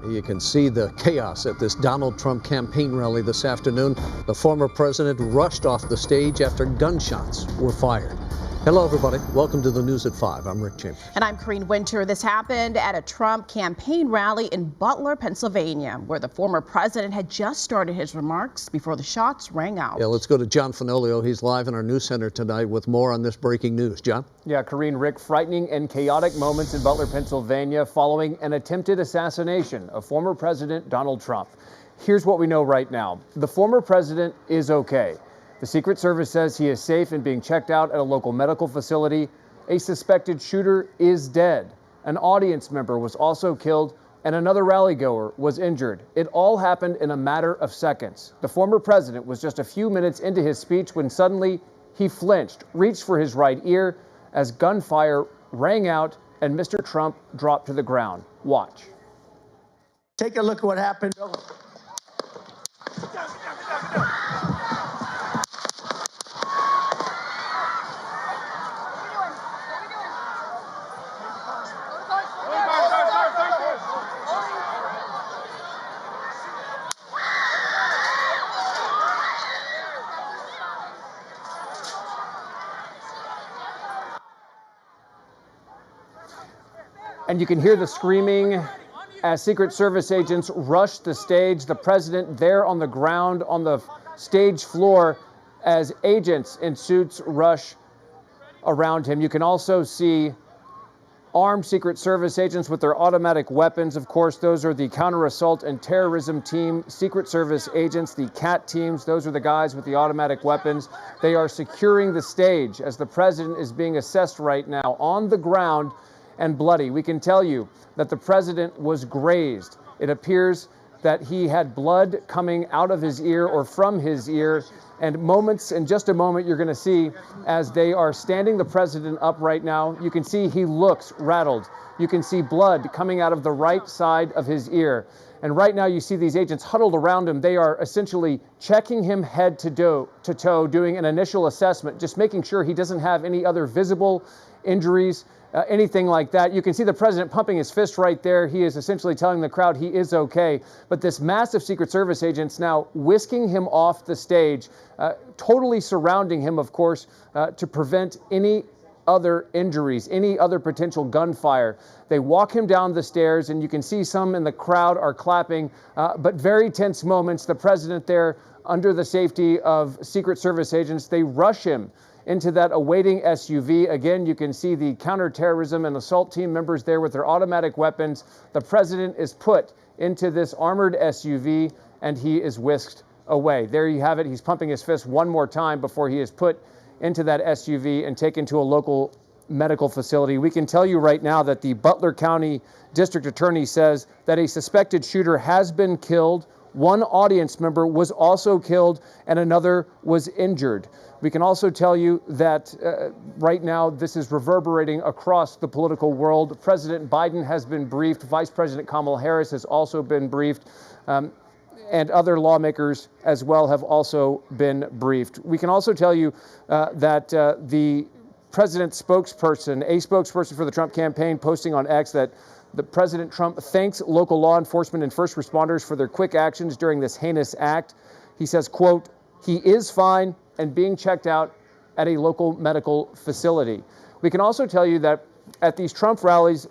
You can see the chaos at this Donald Trump campaign rally this afternoon. The former president rushed off the stage after gunshots were fired. Hello, everybody. Welcome to the News at 5. I'm Rick Chambers. And I'm Karine Winter. This happened at a Trump campaign rally in Butler, Pennsylvania, where the former president had just started his remarks before the shots rang out. Yeah, let's go to John Finolio. He's live in our news center tonight with more on this breaking news. John? Yeah, Karine, Rick, frightening and chaotic moments in Butler, Pennsylvania following an attempted assassination of former President Donald Trump. Here's what we know right now. The former president is okay. The Secret Service says he is safe and being checked out at a local medical facility. A suspected shooter is dead. An audience member was also killed, and another rally-goer was injured. It all happened in a matter of seconds. The former president was just a few minutes into his speech when suddenly he flinched, reached for his right ear as gunfire rang out and Mr. Trump dropped to the ground. Watch. Take a look at what happened. And you can hear the screaming as Secret Service agents rush the stage. The president there on the ground on the stage floor as agents in suits rush around him. You can also see armed Secret Service agents with their automatic weapons. Of course, those are the counter-assault and terrorism team Secret Service agents, the CAT teams. Those are the guys with the automatic weapons. They are securing the stage as the president is being assessed right now on the ground and bloody. We can tell you that the president was grazed. It appears that he had blood coming out of his ear or from his ear. And in just a moment, you're going to see as they are standing the president up right now, you can see he looks rattled. You can see blood coming out of the right side of his ear. And right now you see these agents huddled around him. They are essentially checking him head to toe, doing an initial assessment, just making sure he doesn't have any other visible injuries, anything like that. You can see the president pumping his fist right there. He is essentially telling the crowd he is okay. But this massive Secret Service agents now whisking him off the stage, totally surrounding him, of course, to prevent any other injuries, any other potential gunfire. They walk him down the stairs, and you can see some in the crowd are clapping, but very tense moments. The president there, under the safety of Secret Service agents, they rush him into that awaiting SUV. Again, you can see the counterterrorism and assault team members there with their automatic weapons. The president is put into this armored SUV, and he is whisked away. There you have it. He's pumping his fist one more time before he is put into that SUV and taken to a local medical facility. We can tell you right now that the Butler County District Attorney says that a suspected shooter has been killed. One audience member was also killed and another was injured. We can also tell you that right now this is reverberating across the political world. President Biden has been briefed. Vice President Kamala Harris has also been briefed. And other lawmakers as well have also been briefed. We can also tell you that the president's spokesperson, a spokesperson for the Trump campaign, posting on X that the President Trump thanks local law enforcement and first responders for their quick actions during this heinous act. He says, quote, "He is fine and being checked out at a local medical facility." We can also tell you that at these Trump rallies,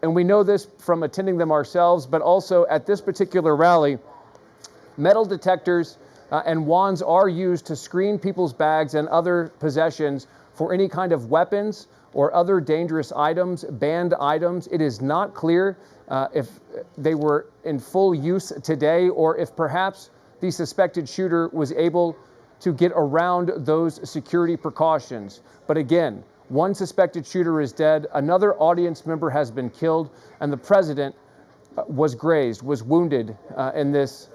and we know this from attending them ourselves, but also at this particular rally, metal detectors and wands are used to screen people's bags and other possessions for any kind of weapons or other dangerous items, banned items. It is not clear if they were in full use today or if perhaps the suspected shooter was able to get around those security precautions. But again, one suspected shooter is dead, another audience member has been killed, and the president was grazed, was wounded in this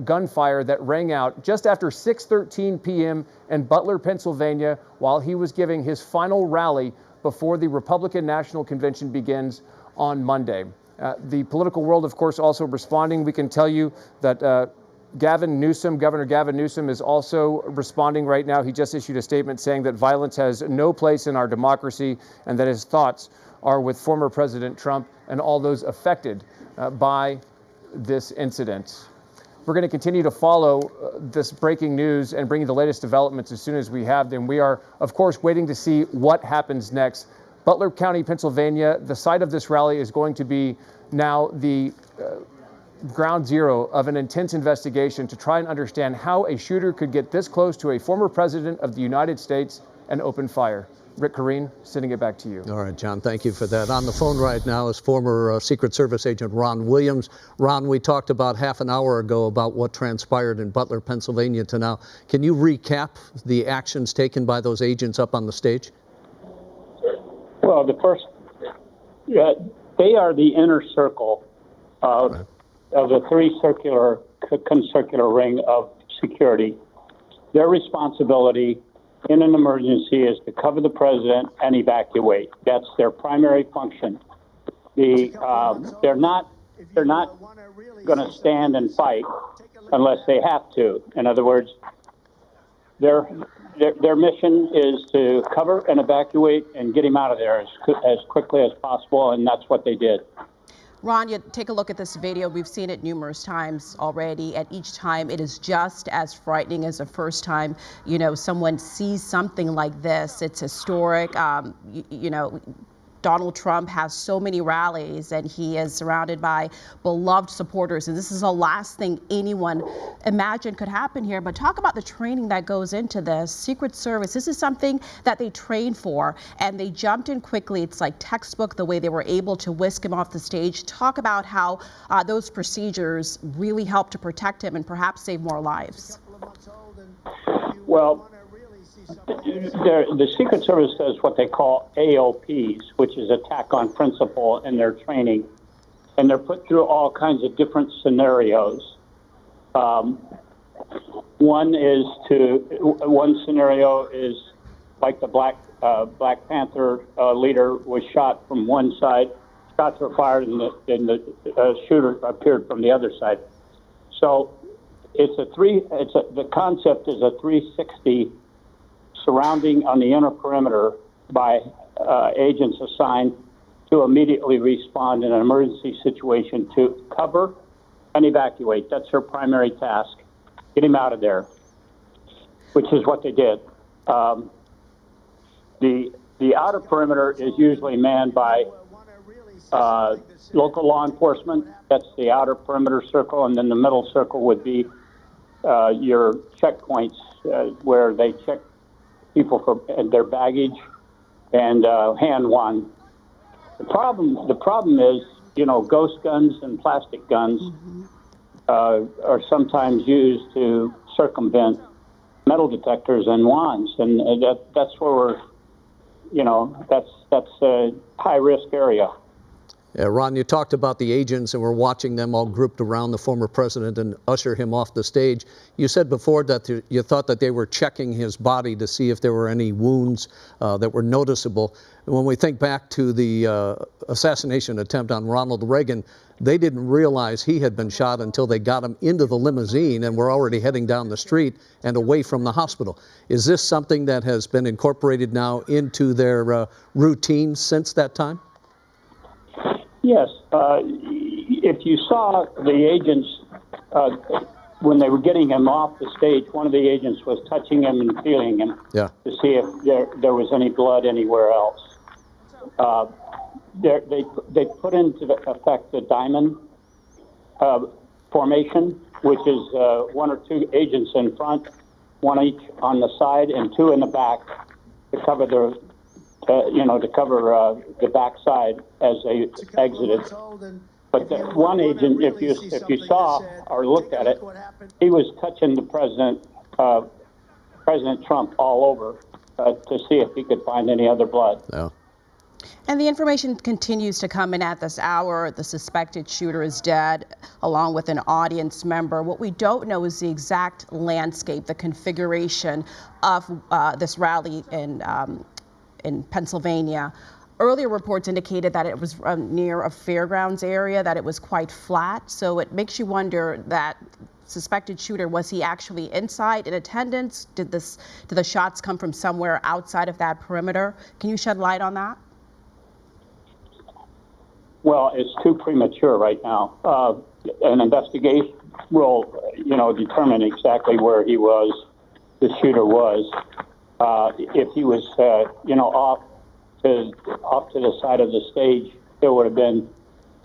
gunfire that rang out just after 6:13 p.m. in Butler, Pennsylvania, while he was giving his final rally before the Republican National Convention begins on Monday. The political world, of course, also responding. We can tell you that Governor Gavin Newsom is also responding right now. He just issued a statement saying that violence has no place in our democracy and that his thoughts are with former President Trump and all those affected by this incident. We're going to continue to follow this breaking news and bring you the latest developments as soon as we have them. We are, of course, waiting to see what happens next. Butler County, Pennsylvania, the site of this rally is going to be now the ground zero of an intense investigation to try and understand how a shooter could get this close to a former president of the United States and open fire. Rick Kareen, sending it back to you. All right, John, thank you for that. On the phone right now is former Secret Service agent Ron Williams. Ron, we talked about half an hour ago about what transpired in Butler, Pennsylvania to now. Can you recap the actions taken by those agents up on the stage? Well, they are the inner circle of the three concircular ring of security. Their responsibility in an emergency is to cover the president and evacuate. That's their primary function. They're not going to stand and fight unless they have to. In other words, their mission is to cover and evacuate and get him out of there as quickly as possible, and that's what they did. Ron, you take a look at this video. We've seen it numerous times already, and each time it is just as frightening as the first time, someone sees something like this. It's historic. Donald Trump has so many rallies and he is surrounded by beloved supporters. And this is the last thing anyone imagined could happen here. But talk about the training that goes into this. Secret Service, this is something that they train for and they jumped in quickly. It's like textbook the way they were able to whisk him off the stage. Talk about how those procedures really help to protect him and perhaps save more lives. Well, the Secret Service does what they call AOPs, which is attack on principle in their training, and they're put through all kinds of different scenarios. One scenario is like the Black Panther leader was shot from one side, shots were fired, and the shooter appeared from the other side. So the concept is a 360 surrounding on the inner perimeter by agents assigned to immediately respond in an emergency situation to cover and evacuate. That's their primary task. Get him out of there, which is what they did. The outer perimeter is usually manned by local law enforcement. That's the outer perimeter circle, and then the middle circle would be your checkpoints where they check people for their baggage and hand one. The problem is, ghost guns and plastic guns are sometimes used to circumvent metal detectors and wands, and that's where that's a high risk area. Yeah, Ron, you talked about the agents and we're watching them all grouped around the former president and usher him off the stage. You said before that you thought that they were checking his body to see if there were any wounds that were noticeable. And when we think back to the assassination attempt on Ronald Reagan, they didn't realize he had been shot until they got him into the limousine and were already heading down the street and away from the hospital. Is this something that has been incorporated now into their routine since that time? Yes. If you saw the agents, when they were getting him off the stage, one of the agents was touching him and feeling him to see if there was any blood anywhere else. They put into effect the diamond formation, which is one or two agents in front, one each on the side, and two in the back to cover the back side as they exited. But the one agent, if you saw or looked at it, he was touching the President Trump all over to see if he could find any other blood. Yeah. And the information continues to come in at this hour. The suspected shooter is dead, along with an audience member. What we don't know is the exact landscape, the configuration of this rally in Pennsylvania. Earlier reports indicated that it was near a fairgrounds area, that it was quite flat. So it makes you wonder that suspected shooter, was he actually inside in attendance? Did the shots come from somewhere outside of that perimeter? Can you shed light on that? Well, it's too premature right now. An investigation will, determine exactly where he was, the shooter was. If he was, off to the side of the stage, there would have been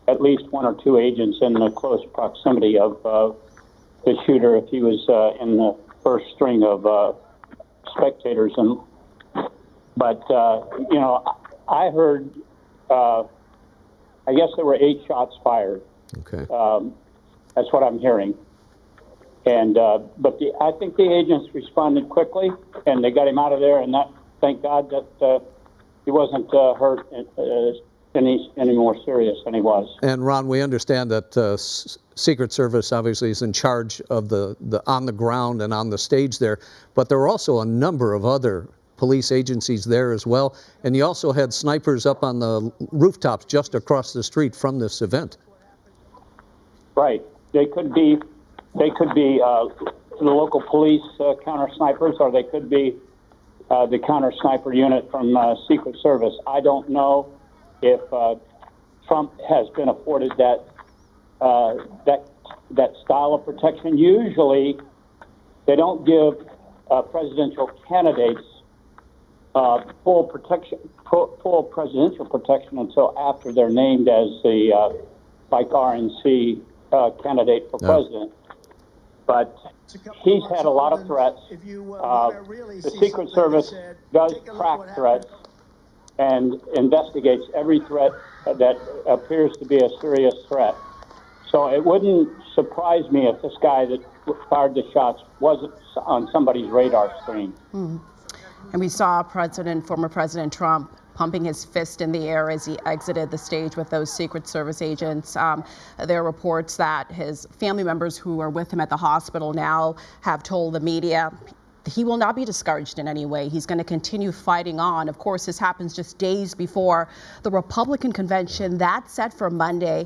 at least one or two agents in the close proximity of the shooter if he was in the first string of spectators. But I heard, I guess there were 8 shots fired. Okay. That's what I'm hearing. And but I think the agents responded quickly, and they got him out of there. And thank God that he wasn't hurt any more serious than he was. And Ron, we understand that Secret Service obviously is in charge of the on the ground and on the stage there, but there were also a number of other police agencies there as well, and you also had snipers up on the rooftops just across the street from this event. Right. They could be the local police counter snipers, or they could be the counter sniper unit from Secret Service. I don't know if Trump has been afforded that style of protection. Usually, they don't give presidential candidates full presidential protection until after they're named as the like RNC candidate for president. But he's had a lot of threats. The Secret Service does track threats and investigates every threat that appears to be a serious threat. So it wouldn't surprise me if this guy that fired the shots wasn't on somebody's radar screen. And we saw former President Trump pumping his fist in the air as he exited the stage with those Secret Service agents. There are reports that his family members who are with him at the hospital now have told the media he will not be discouraged in any way. He's going to continue fighting on. Of course, this happens just days before the Republican convention that's set for Monday.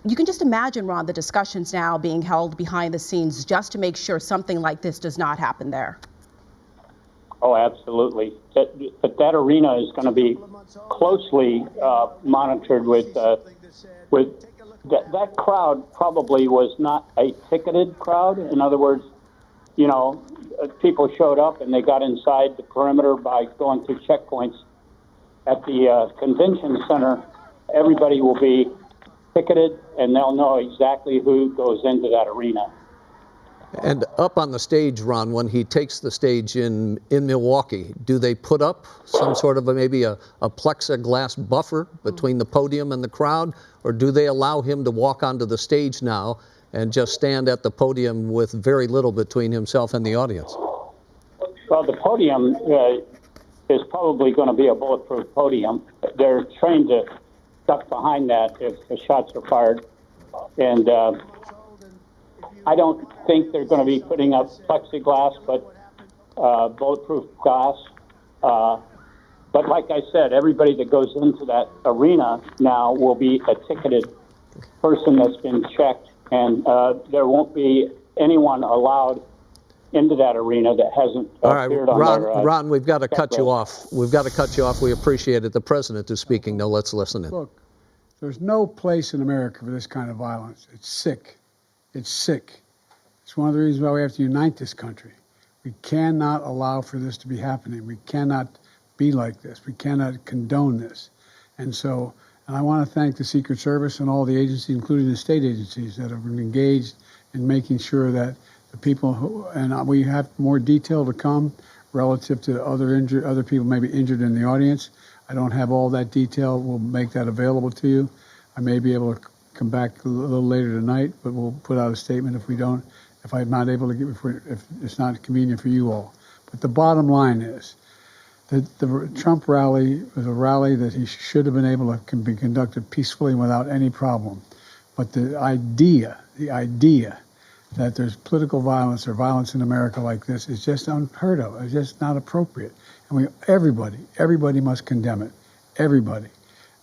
You can just imagine, Ron, the discussions now being held behind the scenes just to make sure something like this does not happen there. Oh, absolutely. But that arena is going to be closely monitored with that crowd probably was not a ticketed crowd. In other words, people showed up and they got inside the perimeter by going through checkpoints. At the convention center, everybody will be ticketed and they'll know exactly who goes into that arena. And up on the stage, Ron, when he takes the stage in Milwaukee, do they put up some sort of maybe a plexiglass buffer between the podium and the crowd, or do they allow him to walk onto the stage now and just stand at the podium with very little between himself and the audience? Well, the podium is probably going to be a bulletproof podium. They're trained to duck behind that if the shots are fired. And I don't think they're going to be putting up plexiglass, but bulletproof glass. But like I said, everybody that goes into that arena now will be a ticketed person that's been checked, and there won't be anyone allowed into that arena that hasn't appeared on their Ron, we've got to cut you off. We've got to cut you off. We appreciate it. The president is speaking. Now let's listen in. Look, there's no place in America for this kind of violence. It's sick. It's sick. It's one of the reasons why we have to unite this country. We cannot allow for this to be happening. We cannot be like this. We cannot condone this. And I want to thank the Secret Service and all the agencies, including the state agencies, that have been engaged in making sure that the people and we have more detail to come relative to other people maybe injured in the audience. I don't have all that detail. We'll make that available to you. I may be able to come back a little later tonight, but we'll put out a statement if I'm not able to if it's not convenient for you all. But the bottom line is that the Trump rally was a rally that he should have been able to be conducted peacefully without any problem. But the idea that there's political violence or violence in America like this is just unheard of. It's just not appropriate. And everybody must condemn it. Everybody.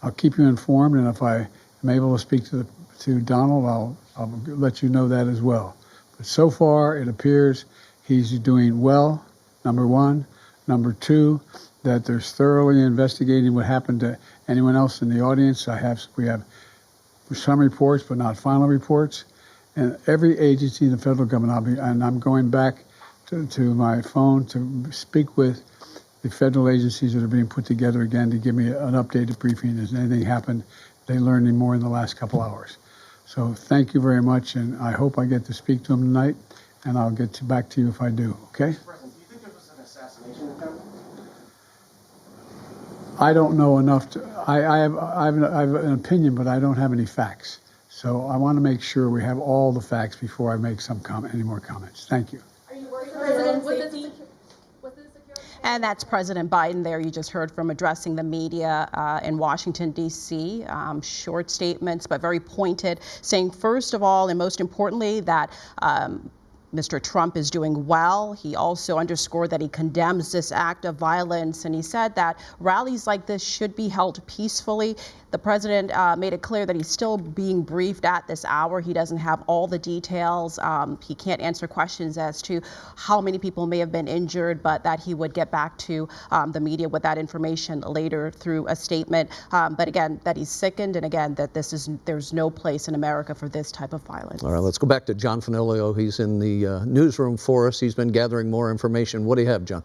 I'll keep you informed, and if I am able to speak to Donald, I'll let you know that as well. But so far, it appears he's doing well, number one. Number two, that they're thoroughly investigating what happened to anyone else in the audience. We have some reports, but not final reports. And every agency in the federal government, I'm going back to my phone to speak with the federal agencies that are being put together again to give me an updated briefing. Has anything happened? They learned any more in the last couple hours. So thank you very much, and I hope I get to speak to him tonight, and I'll get back to you if I do, okay? President, do you think there was an assassination attempt? I don't know enough to, I have an opinion, but I don't have any facts. So I want to make sure we have all the facts before I make any more comments. Thank you. Are you worried about President safety? And that's President Biden there you just heard from addressing the media in Washington, D.C. Short statements, but very pointed, saying first of all and most importantly that Mr. Trump is doing well. He also underscored that he condemns this act of violence, and he said that rallies like this should be held peacefully. The president made it clear that he's still being briefed at this hour. He doesn't have all the details. He can't answer questions as to how many people may have been injured, but that he would get back to the media with that information later through a statement. But again, that he's sickened, and again, that there's no place in America for this type of violence. All right, let's go back to John Fanilio. He's in the newsroom for us. He's been gathering more information. What do you have, John?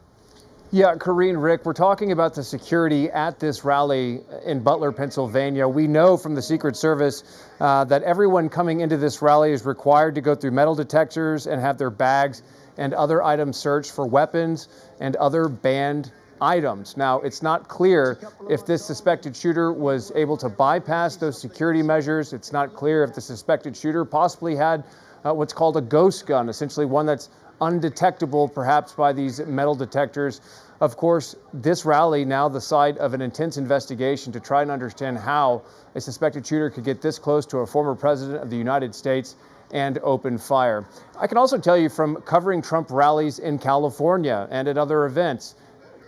Yeah, Karine, Rick, we're talking about the security at this rally in Butler, Pennsylvania. We know from the Secret Service that everyone coming into this rally is required to go through metal detectors and have their bags and other items searched for weapons and other banned items. Now, it's not clear if this suspected shooter was able to bypass those security measures. It's not clear if the suspected shooter possibly had what's called a ghost gun, essentially one that's undetectable perhaps by these metal detectors. Of course, this rally now the site of an intense investigation to try and understand how a suspected shooter could get this close to a former president of the United States and open fire. I can also tell you from covering Trump rallies in California and at other events,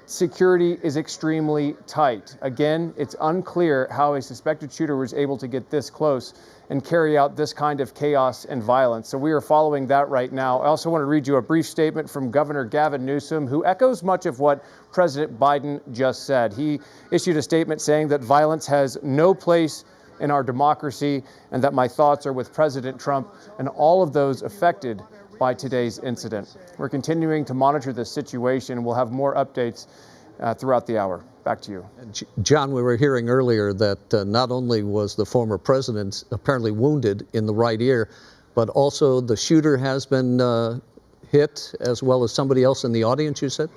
security is extremely tight. Again, it's unclear how a suspected shooter was able to get this close and carry out this kind of chaos and violence. So we are following that right now. I also want to read you a brief statement from Governor Gavin Newsom, who echoes much of what President Biden just said. He issued a statement saying that violence has no place in our democracy and that my thoughts are with President Trump and all of those affected by today's incident. We're continuing to monitor this situation. We'll have more updates throughout the hour. Back to you. John, we were hearing earlier that not only was the former president apparently wounded in the right ear, but also the shooter has been hit, as well as somebody else in the audience, you said?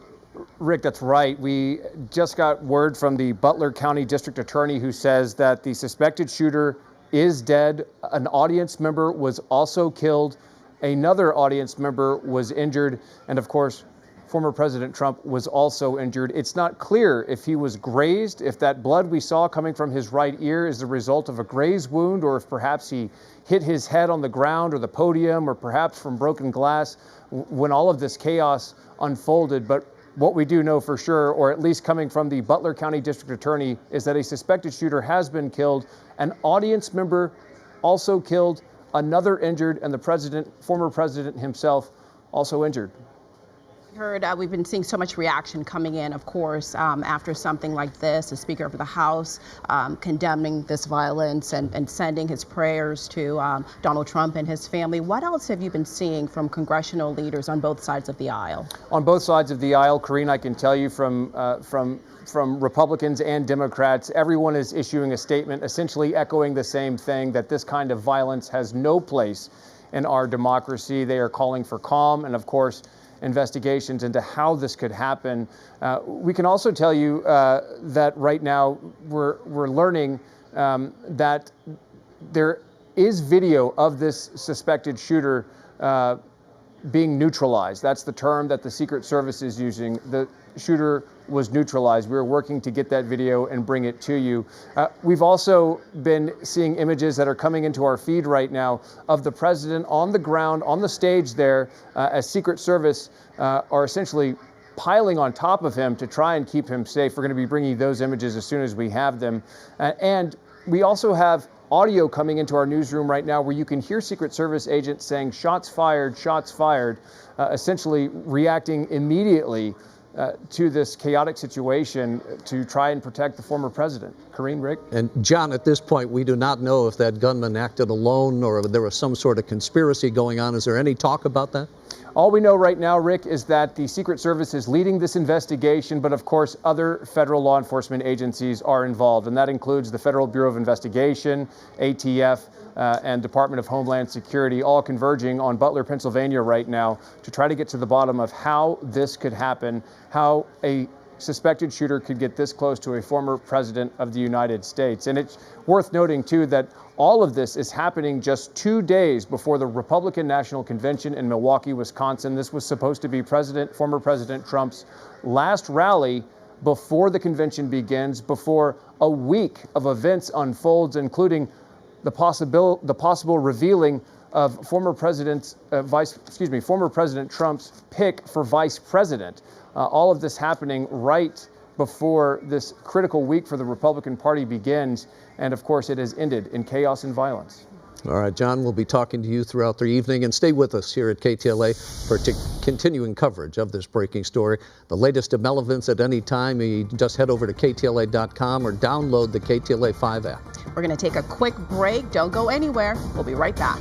Rick, that's right. We just got word from the Butler County District Attorney who says that the suspected shooter is dead. An audience member was also killed. Another audience member was injured. And of course, former President Trump was also injured. It's not clear if he was grazed, if that blood we saw coming from his right ear is the result of a graze wound, or if perhaps he hit his head on the ground or the podium, or perhaps from broken glass when all of this chaos unfolded. But what we do know for sure, or at least coming from the Butler County District Attorney, is that a suspected shooter has been killed, an audience member also killed, another injured, and the former president himself also injured. Heard we've been seeing so much reaction coming in, of course, after something like this. The Speaker of the House condemning this violence and sending his prayers to Donald Trump and his family. What else have you been seeing from congressional leaders on both sides of the aisle? On both sides of the aisle, Karine, I can tell you from Republicans and Democrats, everyone is issuing a statement essentially echoing the same thing, that this kind of violence has no place in our democracy. They are calling for calm and, of course, investigations into how this could happen. We can also tell you that right now we're learning that there is video of this suspected shooter being neutralized. That's the term that the Secret Service is using. The shooter was neutralized. We're working to get that video and bring it to you. We've also been seeing images that are coming into our feed right now of the president on the ground, on the stage there, as Secret Service are essentially piling on top of him to try and keep him safe. We're going to be bringing those images as soon as we have them. And we also have audio coming into our newsroom right now where you can hear Secret Service agents saying shots fired, essentially reacting immediately to this chaotic situation to try and protect the former president. Karine, Rick? And John, at this point, we do not know if that gunman acted alone or there was some sort of conspiracy going on. Is there any talk about that? All we know right now, Rick, is that the Secret Service is leading this investigation, but of course, other federal law enforcement agencies are involved, and that includes the Federal Bureau of Investigation, ATF, and Department of Homeland Security, all converging on Butler, Pennsylvania right now to try to get to the bottom of how this could happen, how a suspected shooter could get this close to a former president of the United States. And it's worth noting, too, that all of this is happening just 2 days before the Republican National Convention in Milwaukee, Wisconsin. This was supposed to be former President Trump's last rally before the convention begins, before a week of events unfolds, including the possible revealing of former President Trump's pick for vice president. All of this happening right before this critical week for the Republican Party begins. And of course, it has ended in chaos and violence. All right, John, we'll be talking to you throughout the evening, and stay with us here at KTLA for continuing coverage of this breaking story. The latest developments at any time, you just head over to KTLA.com or download the KTLA 5 app. We're going to take a quick break. Don't go anywhere. We'll be right back.